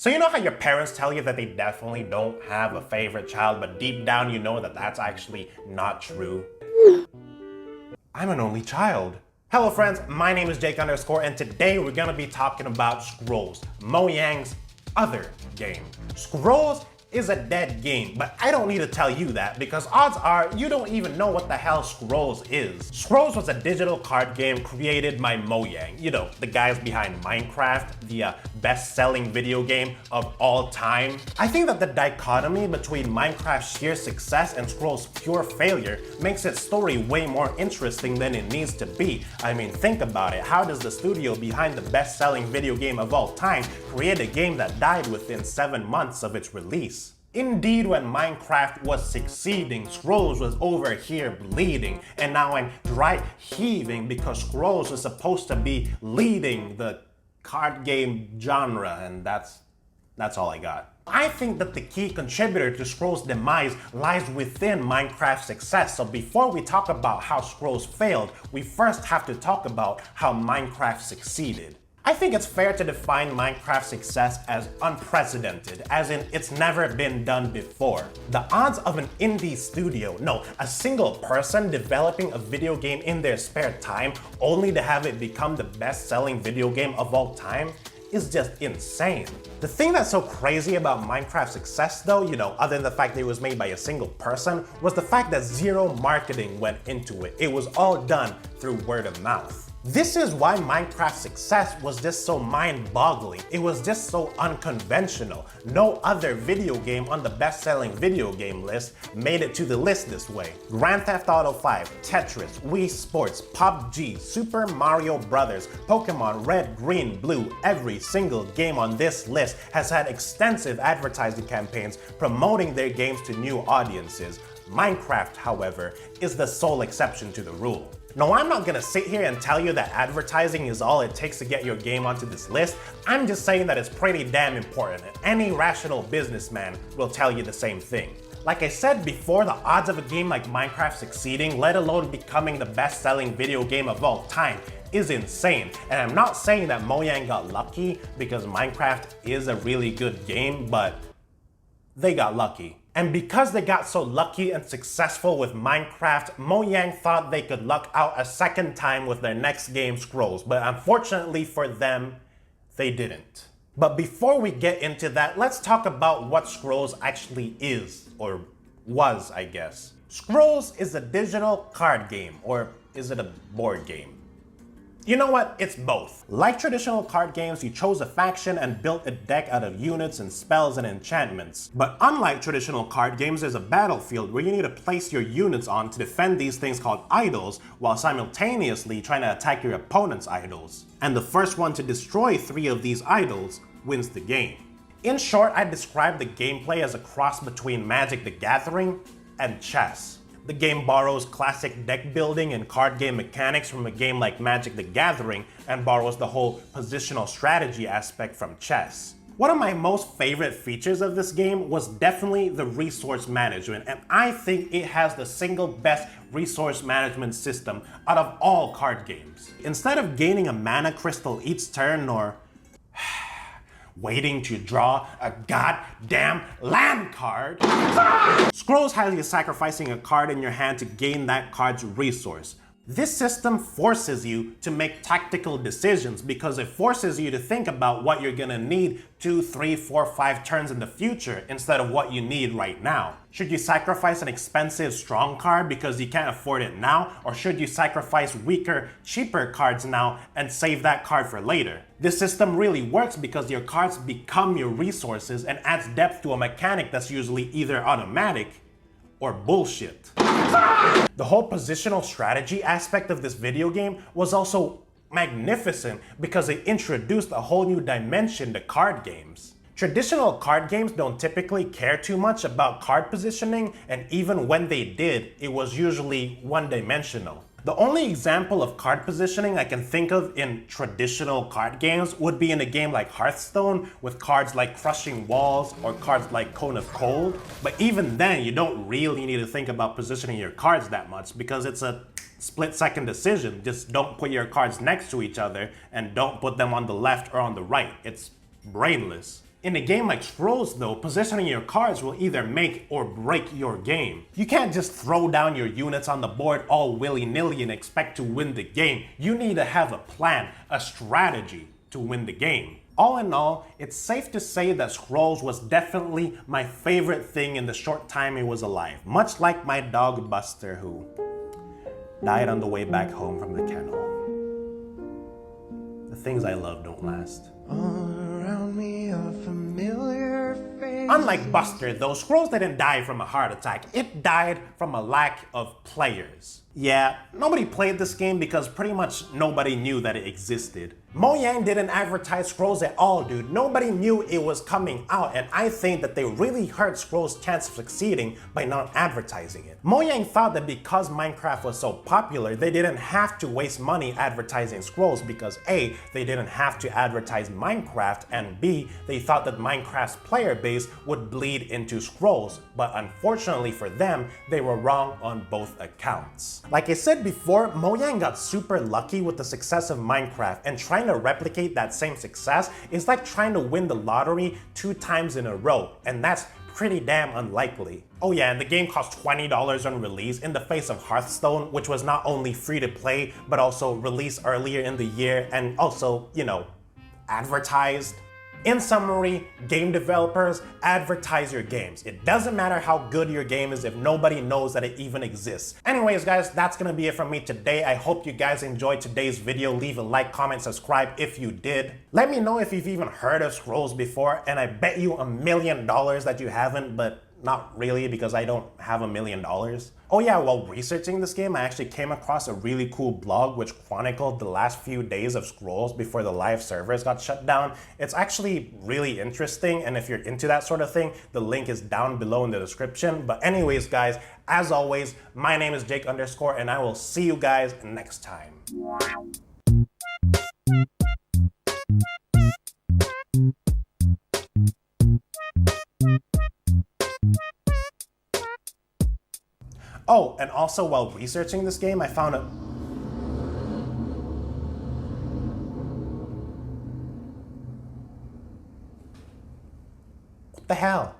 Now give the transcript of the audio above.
So you know how your parents tell you that they definitely don't have a favorite child, but deep down you know that that's actually not true? I'm an only child. Hello friends, my name is jakeunderscore and today we're gonna be talking about Scrolls, Mojang's other game. Scrolls is a dead game, but I don't need to tell you that because odds are you don't even know what the hell Scrolls is. Scrolls was a digital card game created by Mojang, you know, the guys behind Minecraft, the best-selling video game of all time. I think that the dichotomy between Minecraft's sheer success and Scrolls' pure failure makes its story way more interesting than it needs to be. I mean, think about it. How does the studio behind the best-selling video game of all time create a game that died within 7 months of its release? Indeed, when Minecraft was succeeding, Scrolls was over here bleeding, and now I'm dry heaving because Scrolls is supposed to be leading the card game genre, and that's all I got. I think that the key contributor to Scrolls' demise lies within Minecraft's success, so before we talk about how Scrolls failed, we first have to talk about how Minecraft succeeded. I think it's fair to define Minecraft's success as unprecedented, as in it's never been done before. The odds of an indie studio, no, a single person developing a video game in their spare time only to have it become the best-selling video game of all time is just insane. The thing that's so crazy about Minecraft's success though, you know, other than the fact that it was made by a single person, was the fact that zero marketing went into it. It was all done through word of mouth. This is why Minecraft's success was just so mind-boggling. It was just so unconventional. No other video game on the best-selling video game list made it to the list this way. Grand Theft Auto 5, Tetris, Wii Sports, PUBG, Super Mario Bros., Pokemon Red, Green, Blue, every single game on this list has had extensive advertising campaigns promoting their games to new audiences. Minecraft, however, is the sole exception to the rule. Now, I'm not gonna sit here and tell you that advertising is all it takes to get your game onto this list. I'm just saying that it's pretty damn important, and any rational businessman will tell you the same thing. Like I said before, the odds of a game like Minecraft succeeding, let alone becoming the best-selling video game of all time, is insane. And I'm not saying that Mojang got lucky, because Minecraft is a really good game, but they got lucky. And because they got so lucky and successful with Minecraft, Mojang thought they could luck out a second time with their next game, Scrolls, but unfortunately for them, they didn't. But before we get into that, let's talk about what Scrolls actually is, or was, I guess. Scrolls is a digital card game, or is it a board game? You know what? It's both. Like traditional card games, you chose a faction and built a deck out of units and spells and enchantments. But unlike traditional card games, there's a battlefield where you need to place your units on to defend these things called idols, while simultaneously trying to attack your opponent's idols. And the first one to destroy 3 of these idols wins the game. In short, I describe the gameplay as a cross between Magic the Gathering and chess. The game borrows classic deck building and card game mechanics from a game like Magic the Gathering and borrows the whole positional strategy aspect from chess. One of my most favorite features of this game was definitely the resource management, and I think it has the single best resource management system out of all card games. Instead of gaining a mana crystal each turn or waiting to draw a goddamn land card, Scrolls has you sacrificing a card in your hand to gain that card's resource. This system forces you to make tactical decisions because it forces you to think about what you're gonna need 2, 3, 4, 5 turns in the future instead of what you need right now. Should you sacrifice an expensive strong card because you can't afford it now, or should you sacrifice weaker, cheaper cards now and save that card for later? This system really works because your cards become your resources and adds depth to a mechanic that's usually either automatic or bullshit. The whole positional strategy aspect of this video game was also magnificent because it introduced a whole new dimension to card games. Traditional card games don't typically care too much about card positioning, and even when they did, it was usually one-dimensional. The only example of card positioning I can think of in traditional card games would be in a game like Hearthstone with cards like Crushing Walls or cards like Cone of Cold. But even then, you don't really need to think about positioning your cards that much because it's a split-second decision. Just don't put your cards next to each other and don't put them on the left or on the right. It's brainless. In a game like Scrolls though, positioning your cards will either make or break your game. You can't just throw down your units on the board all willy-nilly and expect to win the game. You need to have a plan, a strategy to win the game. All in all, it's safe to say that Scrolls was definitely my favorite thing in the short time it was alive, much like my dog Buster, who died on the way back home from the kennel. The things I love don't last. All around me are familiar faces. Unlike Buster, though, Scrolls didn't die from a heart attack. It died from a lack of players. Yeah, nobody played this game because pretty much nobody knew that it existed. Mojang didn't advertise Scrolls at all, dude. Nobody knew it was coming out, and I think that they really hurt Scrolls' chance of succeeding by not advertising it. Mojang thought that because Minecraft was so popular, they didn't have to waste money advertising Scrolls because A, they didn't have to advertise Minecraft, and B, they thought that Minecraft's player base would bleed into Scrolls, but unfortunately for them, they were wrong on both accounts. Like I said before, Mojang got super lucky with the success of Minecraft, and trying to replicate that same success is like trying to win the lottery 2 times in a row, and that's pretty damn unlikely. Oh yeah, and the game cost $20 on release in the face of Hearthstone, which was not only free to play, but also released earlier in the year and also, you know, advertised. In summary, game developers, advertise your games. It doesn't matter how good your game is if nobody knows that it even exists. Anyways guys, that's gonna be it from me today. I hope you guys enjoyed today's video. Leave a like, comment, subscribe if you did. Let me know if you've even heard of Scrolls before, and I bet you $1 million that you haven't, but not really because I don't have $1 million. Oh yeah, while researching this game, I actually came across a really cool blog which chronicled the last few days of Scrolls before the live servers got shut down. It's actually really interesting, and if you're into that sort of thing, the link is down below in the description. But anyways guys, as always, my name is jakeunderscore, and I will see you guys next time. Oh, and also while researching this game, I found a... What the hell?